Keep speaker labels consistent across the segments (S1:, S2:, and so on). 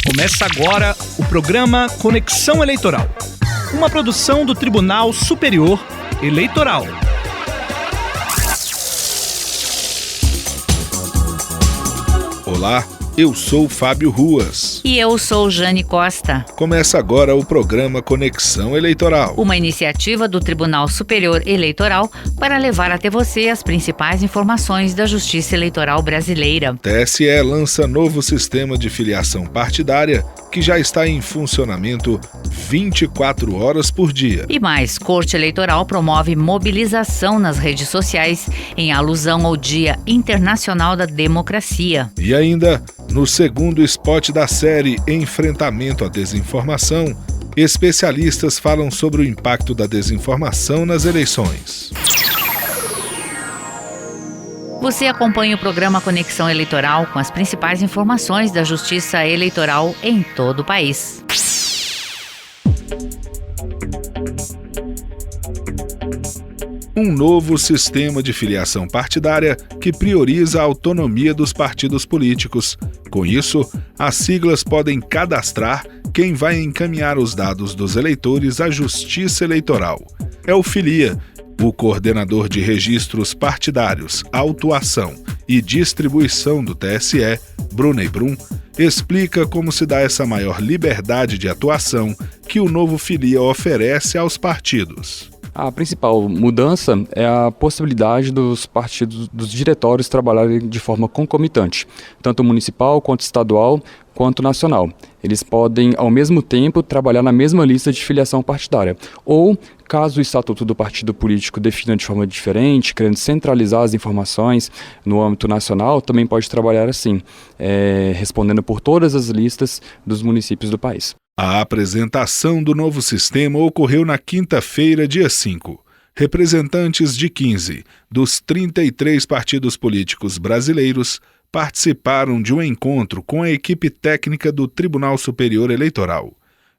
S1: Começa agora o programa Conexão Eleitoral, uma produção do Tribunal Superior Eleitoral.
S2: Olá, eu sou Fábio Ruas.
S3: E eu sou Jane Costa.
S2: Começa agora o programa Conexão Eleitoral.
S3: Uma iniciativa do Tribunal Superior Eleitoral para levar até você as principais informações da Justiça Eleitoral brasileira.
S2: TSE lança novo sistema de filiação partidária que já está em funcionamento 24 horas por dia.
S3: E mais, Corte Eleitoral promove mobilização nas redes sociais em alusão ao Dia Internacional da Democracia.
S2: E ainda, no segundo spot da série Enfrentamento à Desinformação, especialistas falam sobre o impacto da desinformação nas eleições.
S3: Você acompanha o programa Conexão Eleitoral com as principais informações da Justiça Eleitoral em todo o país.
S2: Um novo sistema de filiação partidária que prioriza a autonomia dos partidos políticos. Com isso, as siglas podem cadastrar quem vai encaminhar os dados dos eleitores à Justiça Eleitoral. É o Filia, o coordenador de registros partidários, autuação e distribuição do TSE, Brunei Brum, explica como se dá essa maior liberdade de atuação que o novo Filia oferece aos partidos.
S4: A principal mudança é a possibilidade dos partidos, dos diretórios trabalharem de forma concomitante, tanto municipal quanto estadual quanto nacional. Eles podem, ao mesmo tempo, trabalhar na mesma lista de filiação partidária. Ou, caso o estatuto do partido político defina de forma diferente, querendo centralizar as informações no âmbito nacional, também pode trabalhar assim, respondendo por todas as listas dos municípios do país.
S2: A apresentação do novo sistema ocorreu na quinta-feira, dia 5. Representantes de 15 dos 33 partidos políticos brasileiros participaram de um encontro com a equipe técnica do Tribunal Superior Eleitoral.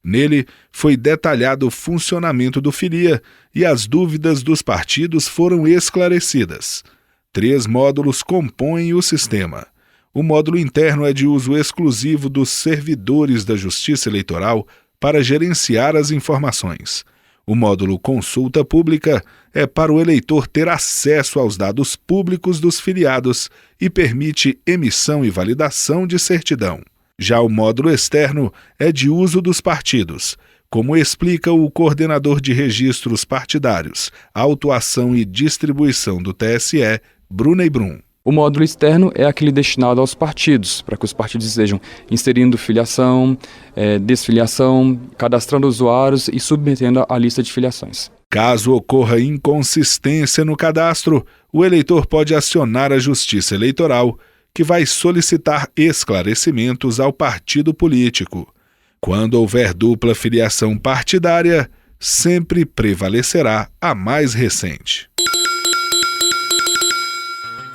S2: Nele, foi detalhado o funcionamento do Filia e as dúvidas dos partidos foram esclarecidas. 3 módulos compõem o sistema. O módulo interno é de uso exclusivo dos servidores da Justiça Eleitoral para gerenciar as informações. O módulo Consulta Pública é para o eleitor ter acesso aos dados públicos dos filiados e permite emissão e validação de certidão. Já o módulo externo é de uso dos partidos, como explica o coordenador de registros partidários, autuação e distribuição do TSE, Brunei Brum.
S4: O módulo externo é aquele destinado aos partidos, para que os partidos estejam inserindo filiação, desfiliação, cadastrando usuários e submetendo a lista de filiações.
S2: Caso ocorra inconsistência no cadastro, o eleitor pode acionar a Justiça Eleitoral, que vai solicitar esclarecimentos ao partido político. Quando houver dupla filiação partidária, sempre prevalecerá a mais recente.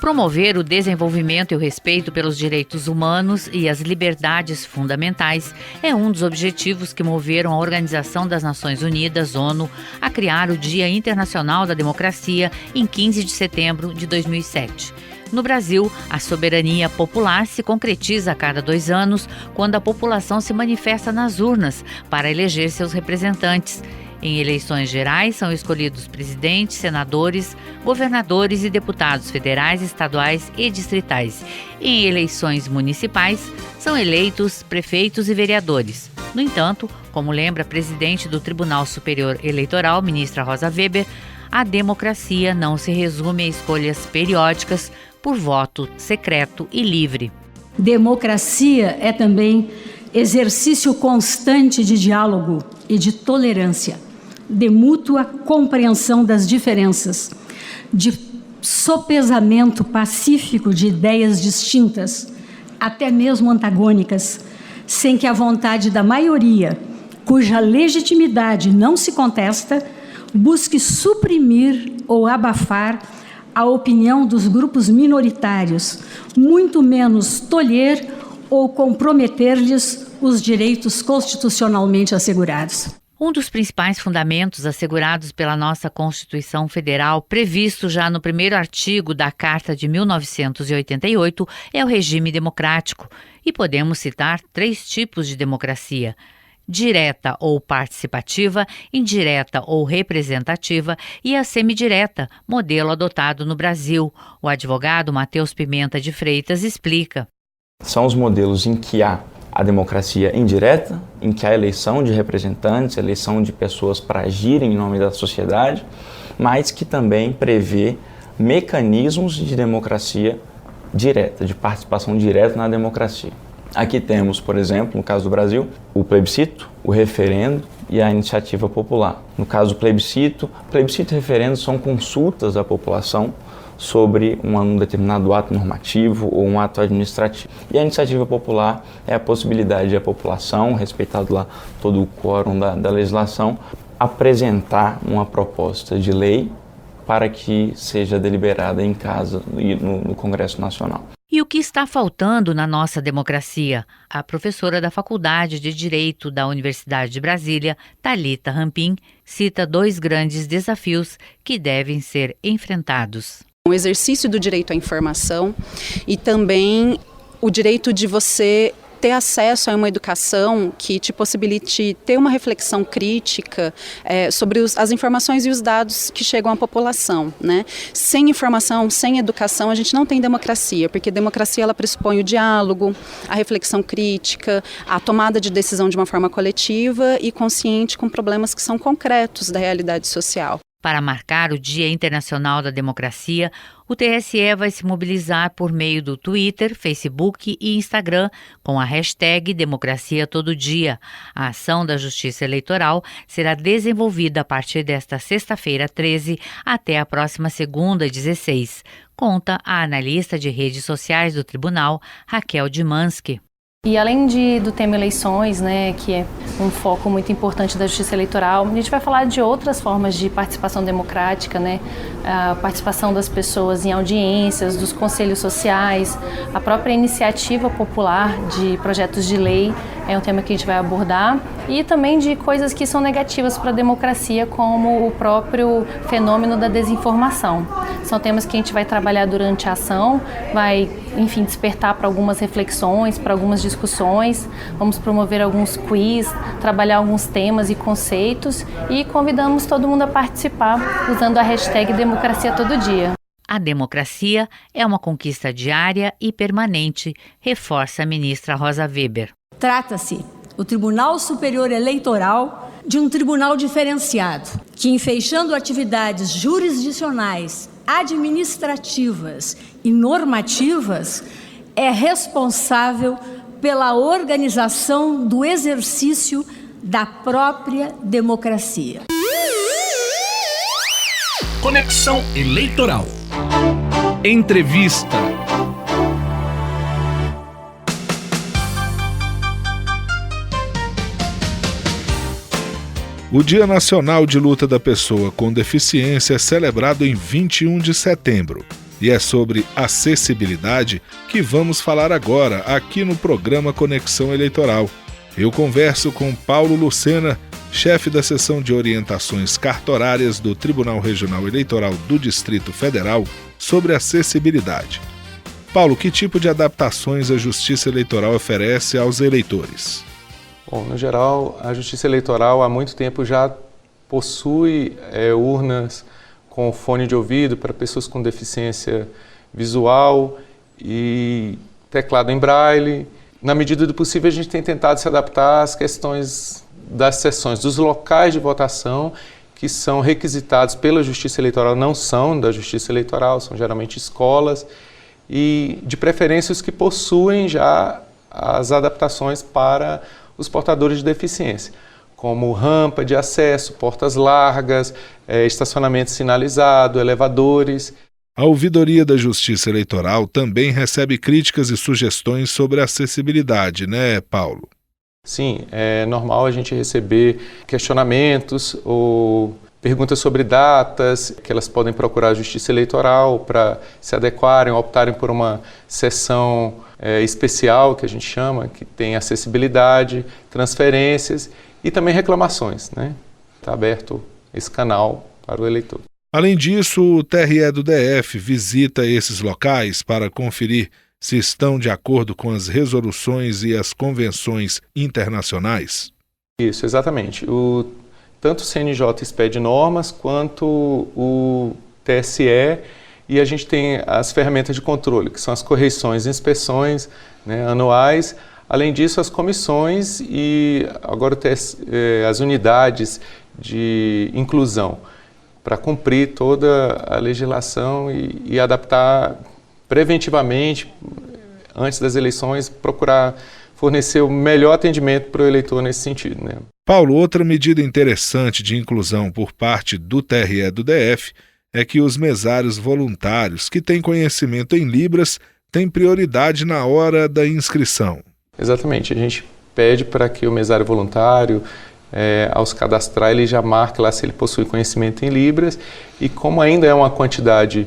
S3: Promover o desenvolvimento e o respeito pelos direitos humanos e as liberdades fundamentais é um dos objetivos que moveram a Organização das Nações Unidas, ONU, a criar o Dia Internacional da Democracia em 15 de setembro de 2007. No Brasil, a soberania popular se concretiza a cada 2 anos, quando a população se manifesta nas urnas para eleger seus representantes. Em eleições gerais, são escolhidos presidentes, senadores, governadores e deputados federais, estaduais e distritais. Em eleições municipais, são eleitos prefeitos e vereadores. No entanto, como lembra a presidente do Tribunal Superior Eleitoral, ministra Rosa Weber, a democracia não se resume a escolhas periódicas por voto secreto e livre.
S5: Democracia é também exercício constante de diálogo e de tolerância, de mútua compreensão das diferenças, de sopesamento pacífico de ideias distintas, até mesmo antagônicas, sem que a vontade da maioria, cuja legitimidade não se contesta, busque suprimir ou abafar a opinião dos grupos minoritários, muito menos tolher ou comprometer-lhes os direitos constitucionalmente assegurados.
S3: Um dos principais fundamentos assegurados pela nossa Constituição Federal, previsto já no primeiro artigo da Carta de 1988, é o regime democrático. E podemos citar 3 tipos de democracia: direta ou participativa, indireta ou representativa e a semidireta, modelo adotado no Brasil. O advogado Matheus Pimenta de Freitas explica.
S6: São os modelos em que há a democracia indireta, em que há eleição de representantes, eleição de pessoas para agirem em nome da sociedade, mas que também prevê mecanismos de democracia direta, de participação direta na democracia. Aqui temos, por exemplo, no caso do Brasil, o plebiscito, o referendo e a iniciativa popular. No caso do plebiscito e referendo são consultas da população sobre um determinado ato normativo ou um ato administrativo. E a iniciativa popular é a possibilidade de a população, respeitado lá todo o quórum da legislação, apresentar uma proposta de lei para que seja deliberada em casa e no Congresso Nacional.
S3: E o que está faltando na nossa democracia? A professora da Faculdade de Direito da Universidade de Brasília, Thalita Rampin, cita 2 grandes desafios que devem ser enfrentados.
S7: O exercício do direito à informação e também o direito de você ter acesso a uma educação que te possibilite ter uma reflexão crítica sobre as informações e os dados que chegam à população, né? Sem informação, sem educação, a gente não tem democracia, porque democracia ela pressupõe o diálogo, a reflexão crítica, a tomada de decisão de uma forma coletiva e consciente com problemas que são concretos da realidade social.
S3: Para marcar o Dia Internacional da Democracia, o TSE vai se mobilizar por meio do Twitter, Facebook e Instagram com a hashtag Democracia Todo Dia. A ação da Justiça Eleitoral será desenvolvida a partir desta sexta-feira, 13, até a próxima segunda, 16, conta a analista de redes sociais do Tribunal, Raquel Dimansky.
S8: E além do tema eleições, né, que é um foco muito importante da Justiça Eleitoral, a gente vai falar de outras formas de participação democrática, né, a participação das pessoas em audiências, dos conselhos sociais, a própria iniciativa popular de projetos de lei é um tema que a gente vai abordar, e também de coisas que são negativas para a democracia, como o próprio fenômeno da desinformação. São temas que a gente vai trabalhar durante a ação, vai, enfim, despertar para algumas reflexões, para algumas discussões, vamos promover alguns quiz, trabalhar alguns temas e conceitos e convidamos todo mundo a participar usando a hashtag Democracia Todo Dia.
S3: A democracia é uma conquista diária e permanente, reforça a ministra Rosa Weber.
S5: Trata-se, o Tribunal Superior Eleitoral, de um tribunal diferenciado, que, enfeixando atividades jurisdicionais, administrativas e normativas, é responsável pela organização do exercício da própria democracia.
S1: Conexão Eleitoral. Entrevista.
S2: O Dia Nacional de Luta da Pessoa com Deficiência é celebrado em 21 de setembro. E é sobre acessibilidade que vamos falar agora, aqui no programa Conexão Eleitoral. Eu converso com Paulo Lucena, chefe da seção de orientações cartorárias do Tribunal Regional Eleitoral do Distrito Federal, sobre acessibilidade. Paulo, que tipo de adaptações a Justiça Eleitoral oferece aos eleitores?
S9: Bom, no geral, a Justiça Eleitoral há muito tempo já possui urnas com fone de ouvido para pessoas com deficiência visual e teclado em braille. Na medida do possível, a gente tem tentado se adaptar às questões das sessões, dos locais de votação que são requisitados pela Justiça Eleitoral, não são da Justiça Eleitoral, são geralmente escolas, e de preferência os que possuem já as adaptações para os portadores de deficiência, como rampa de acesso, portas largas, estacionamento sinalizado, elevadores.
S2: A Ouvidoria da Justiça Eleitoral também recebe críticas e sugestões sobre acessibilidade, né, Paulo?
S9: Sim, é normal a gente receber questionamentos ou perguntas sobre datas, que elas podem procurar a Justiça Eleitoral para se adequarem, optarem por uma sessão especial, que a gente chama, que tem acessibilidade, transferências e também reclamações, né? Está aberto esse canal para o eleitor.
S2: Além disso, o TRE do DF visita esses locais para conferir se estão de acordo com as resoluções e as convenções internacionais.
S9: Isso, exatamente. Tanto o CNJ expede normas quanto o TSE, e a gente tem as ferramentas de controle, que são as correições e inspeções, né, anuais. Além disso, as comissões e agora as unidades de inclusão, para cumprir toda a legislação e adaptar preventivamente, antes das eleições, procurar fornecer o melhor atendimento para o eleitor nesse sentido, né?
S2: Paulo, outra medida interessante de inclusão por parte do TRE do DF é que os mesários voluntários que têm conhecimento em Libras têm prioridade na hora da inscrição.
S9: Exatamente, a gente pede para que o mesário voluntário, ao se cadastrar, ele já marque lá se ele possui conhecimento em Libras, e como ainda é uma quantidade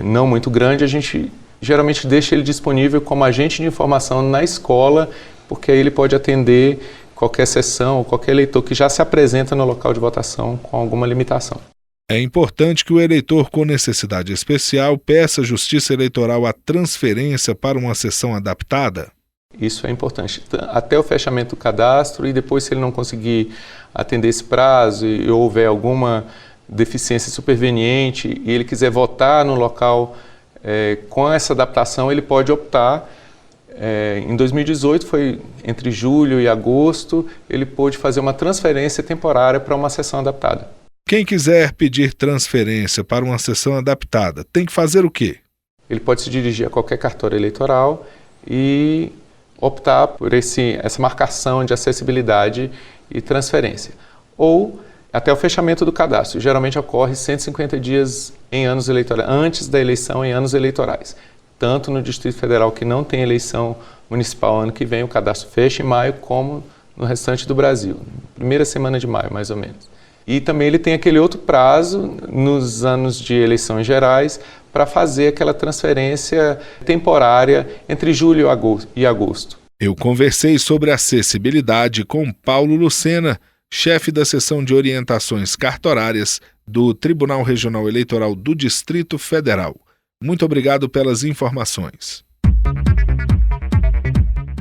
S9: não muito grande, a gente geralmente deixa ele disponível como agente de informação na escola, porque aí ele pode atender qualquer sessão, qualquer eleitor que já se apresenta no local de votação com alguma limitação.
S2: É importante que o eleitor com necessidade especial peça à Justiça Eleitoral a transferência para uma sessão adaptada?
S9: Isso é importante. Até o fechamento do cadastro, e depois, se ele não conseguir atender esse prazo e houver alguma deficiência superveniente e ele quiser votar no local com essa adaptação, ele pode optar. Em 2018, foi entre julho e agosto, ele pôde fazer uma transferência temporária para uma sessão adaptada.
S2: Quem quiser pedir transferência para uma sessão adaptada, tem que fazer o quê?
S9: Ele pode se dirigir a qualquer cartório eleitoral e optar por essa marcação de acessibilidade e transferência. Ou até o fechamento do cadastro. Geralmente ocorre 150 dias em anos eleitorais, antes da eleição em anos eleitorais. Tanto no Distrito Federal, que não tem eleição municipal ano que vem, o cadastro fecha em maio, como no restante do Brasil, primeira semana de maio, mais ou menos. E também ele tem aquele outro prazo, nos anos de eleições gerais, para fazer aquela transferência temporária entre julho e agosto.
S2: Eu conversei sobre acessibilidade com Paulo Lucena, chefe da seção de orientações cartorárias do Tribunal Regional Eleitoral do Distrito Federal. Muito obrigado pelas informações.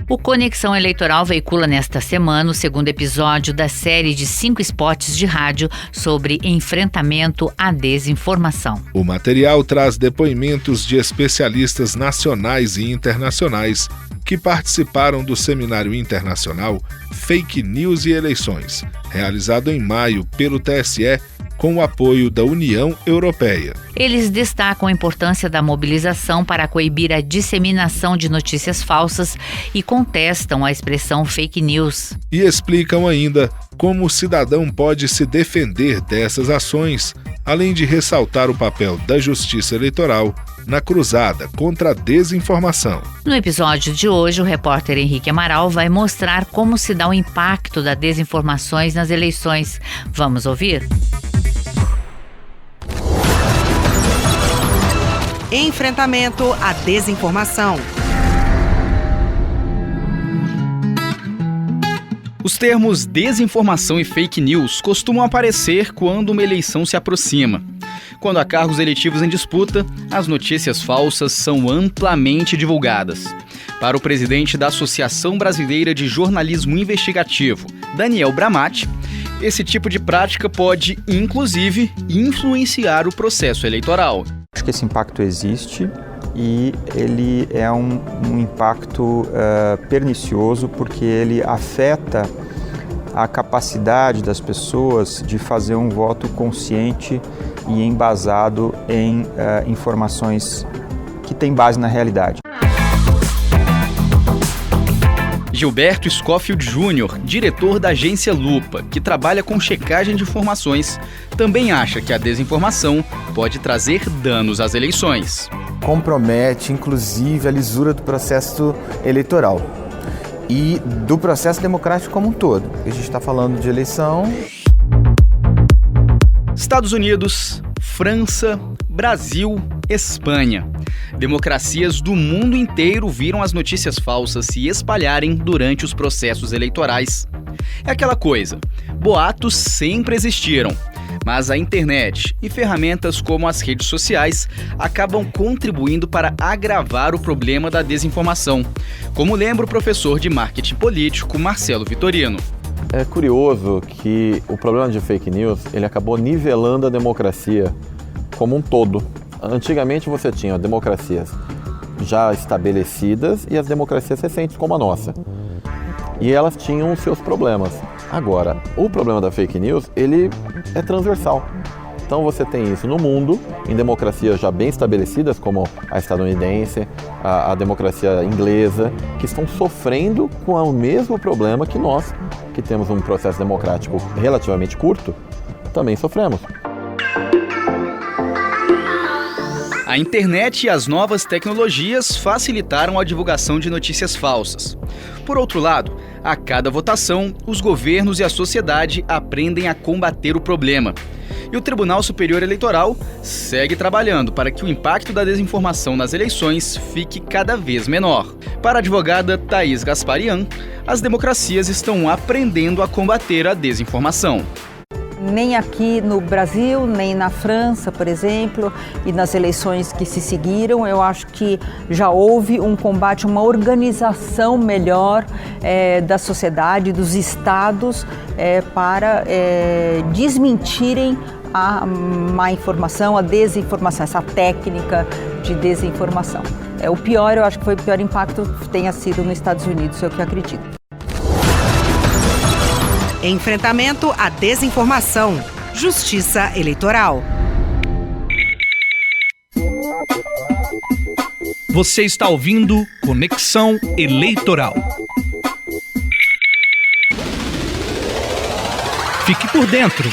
S3: O Conexão Eleitoral veicula nesta semana o segundo episódio da série de 5 spots de rádio sobre enfrentamento à desinformação.
S2: O material traz depoimentos de especialistas nacionais e internacionais que participaram do Seminário Internacional Fake News e Eleições, realizado em maio pelo TSE, com o apoio da União Europeia.
S3: Eles destacam a importância da mobilização para coibir a disseminação de notícias falsas e contestam a expressão fake news.
S2: E explicam ainda como o cidadão pode se defender dessas ações, além de ressaltar o papel da Justiça Eleitoral na cruzada contra a desinformação.
S3: No episódio de hoje, o repórter Henrique Amaral vai mostrar como se dá o impacto das desinformações nas eleições. Vamos ouvir?
S10: Enfrentamento à desinformação.
S1: Os termos desinformação e fake news costumam aparecer quando uma eleição se aproxima. Quando há cargos eletivos em disputa, as notícias falsas são amplamente divulgadas. Para o presidente da Associação Brasileira de Jornalismo Investigativo, Daniel Bramati, esse tipo de prática pode, inclusive, influenciar o processo eleitoral.
S11: Acho que esse impacto existe e ele é um impacto pernicioso porque ele afeta a capacidade das pessoas de fazer um voto consciente e embasado em informações que têm base na realidade.
S1: Gilberto Scofield Jr., diretor da agência Lupa, que trabalha com checagem de informações, também acha que a desinformação pode trazer danos às eleições.
S12: Compromete, inclusive, a lisura do processo eleitoral e do processo democrático como um todo. A gente está falando de eleição.
S1: Estados Unidos, França, Brasil, Espanha. Democracias do mundo inteiro viram as notícias falsas se espalharem durante os processos eleitorais. É aquela coisa, boatos sempre existiram, mas a internet e ferramentas como as redes sociais acabam contribuindo para agravar o problema da desinformação, como lembra o professor de marketing político Marcelo Vitorino.
S13: É curioso que o problema de fake news ele acabou nivelando a democracia como um todo. Antigamente você tinha democracias já estabelecidas e as democracias recentes como a nossa. E elas tinham os seus problemas. Agora, o problema da fake news, ele é transversal. Então você tem isso no mundo, em democracias já bem estabelecidas, como a estadunidense, a democracia inglesa, que estão sofrendo com o mesmo problema que nós, que temos um processo democrático relativamente curto, também sofremos.
S1: A internet e as novas tecnologias facilitaram a divulgação de notícias falsas. Por outro lado, a cada votação, os governos e a sociedade aprendem a combater o problema. E o Tribunal Superior Eleitoral segue trabalhando para que o impacto da desinformação nas eleições fique cada vez menor. Para a advogada Thaís Gasparian, as democracias estão aprendendo a combater a desinformação.
S14: Nem aqui no Brasil, nem na França, por exemplo, e nas eleições que se seguiram, eu acho que já houve um combate, uma organização melhor da sociedade, dos estados, para desmentirem a má informação, a desinformação, essa técnica de desinformação. O pior, eu acho que foi o pior impacto tenha sido nos Estados Unidos, é o que eu acredito.
S10: Enfrentamento à desinformação. Justiça Eleitoral.
S15: Você está ouvindo Conexão Eleitoral. Fique por dentro.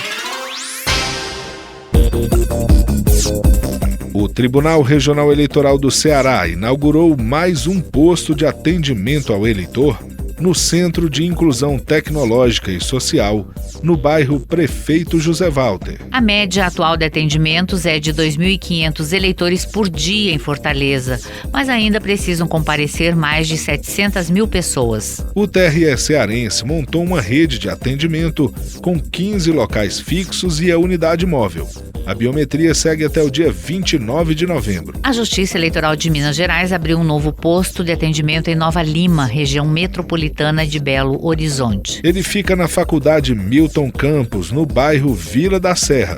S2: O Tribunal Regional Eleitoral do Ceará inaugurou mais um posto de atendimento ao eleitor no Centro de Inclusão Tecnológica e Social, no bairro Prefeito José Walter.
S3: A média atual de atendimentos é de 2.500 eleitores por dia em Fortaleza, mas ainda precisam comparecer mais de 700 mil pessoas.
S2: O TRE cearense montou uma rede de atendimento com 15 locais fixos e a unidade móvel. A biometria segue até o dia 29 de novembro.
S3: A Justiça Eleitoral de Minas Gerais abriu um novo posto de atendimento em Nova Lima, região metropolitana de Belo Horizonte.
S2: Ele fica na Faculdade Milton Campos, no bairro Vila da Serra.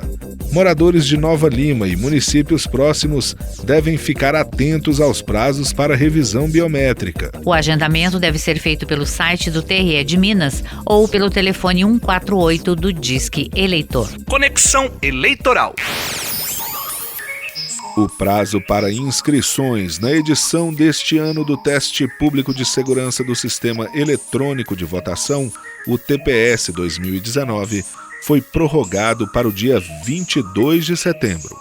S2: Moradores de Nova Lima e municípios próximos devem ficar atentos aos prazos para revisão biométrica.
S3: O agendamento deve ser feito pelo site do TRE de Minas ou pelo telefone 148 do Disque Eleitor.
S15: Conexão Eleitoral.
S2: O prazo para inscrições na edição deste ano do Teste Público de Segurança do Sistema Eletrônico de Votação, o TPS 2019, foi prorrogado para o dia 22 de setembro.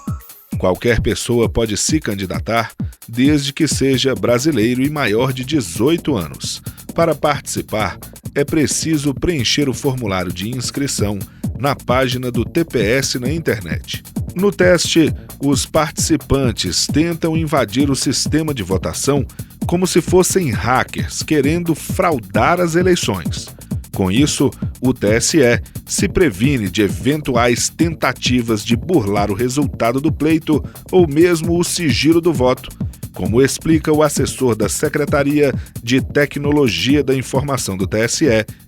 S2: Qualquer pessoa pode se candidatar desde que seja brasileiro e maior de 18 anos. Para participar, é preciso preencher o formulário de inscrição na página do TPS na internet. No teste, os participantes tentam invadir o sistema de votação como se fossem hackers querendo fraudar as eleições. Com isso, o TSE se previne de eventuais tentativas de burlar o resultado do pleito ou mesmo o sigilo do voto, como explica o assessor da Secretaria de Tecnologia da Informação do TSE,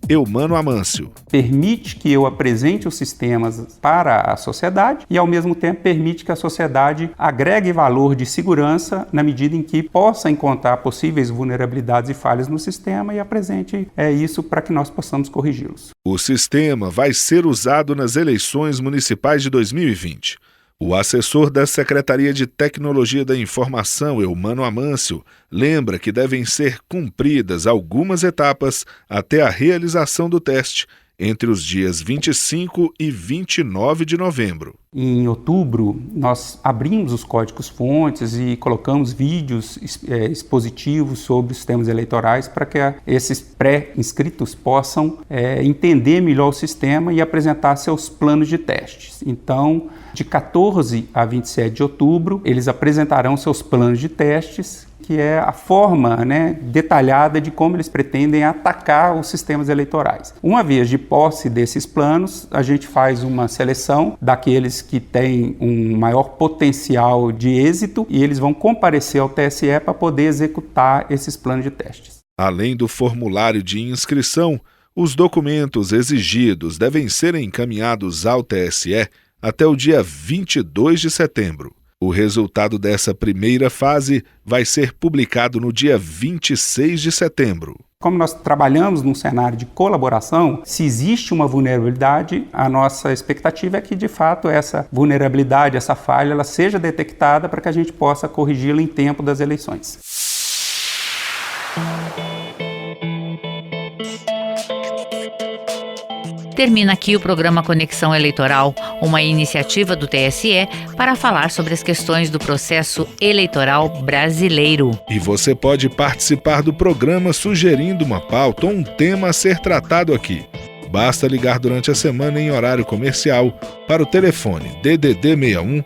S2: Eumano Amâncio.
S16: Permite que eu apresente os sistemas para a sociedade e, ao mesmo tempo, permite que a sociedade agregue valor de segurança na medida em que possa encontrar possíveis vulnerabilidades e falhas no sistema e apresente isso para que nós possamos corrigi-los.
S2: O sistema vai ser usado nas eleições municipais de 2020. O assessor da Secretaria de Tecnologia da Informação, Eumano Amâncio, lembra que devem ser cumpridas algumas etapas até a realização do teste entre os dias 25 e 29 de novembro.
S16: Em outubro, nós abrimos os códigos-fontes e colocamos vídeos expositivos sobre os sistemas eleitorais para que esses pré-inscritos possam entender melhor o sistema e apresentar seus planos de testes. Então, de 14 a 27 de outubro, eles apresentarão seus planos de testes, que é a forma detalhada de como eles pretendem atacar os sistemas eleitorais. Uma vez de posse desses planos, a gente faz uma seleção daqueles que têm um maior potencial de êxito e eles vão comparecer ao TSE para poder executar esses planos de testes.
S2: Além do formulário de inscrição, os documentos exigidos devem ser encaminhados ao TSE até o dia 22 de setembro. O resultado dessa primeira fase vai ser publicado no dia 26 de setembro.
S16: Como nós trabalhamos num cenário de colaboração, se existe uma vulnerabilidade, a nossa expectativa é que, de fato, essa vulnerabilidade, essa falha, ela seja detectada para que a gente possa corrigi-la em tempo das eleições.
S3: Termina aqui o programa Conexão Eleitoral, uma iniciativa do TSE para falar sobre as questões do processo eleitoral brasileiro.
S2: E você pode participar do programa sugerindo uma pauta ou um tema a ser tratado aqui. Basta ligar durante a semana em horário comercial para o telefone DDD 61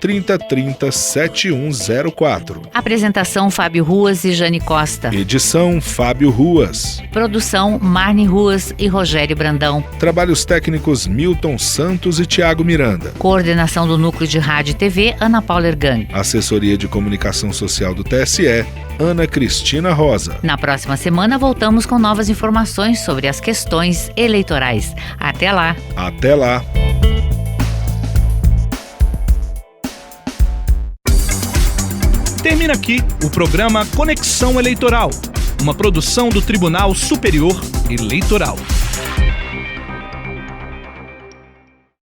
S2: 3030 7104.
S3: Apresentação Fábio Ruas e Jane Costa.
S2: Edição Fábio Ruas.
S3: Produção Marne Ruas e Rogério Brandão.
S2: Trabalhos técnicos Milton Santos e Tiago Miranda.
S3: Coordenação do Núcleo de Rádio e TV, Ana Paula Ergang.
S2: Assessoria de Comunicação Social do TSE, Ana Cristina Rosa.
S3: Na próxima semana voltamos com novas informações sobre as questões eleitorais. Até lá.
S2: Até lá.
S15: Termina aqui o programa Conexão Eleitoral, uma produção do Tribunal Superior Eleitoral.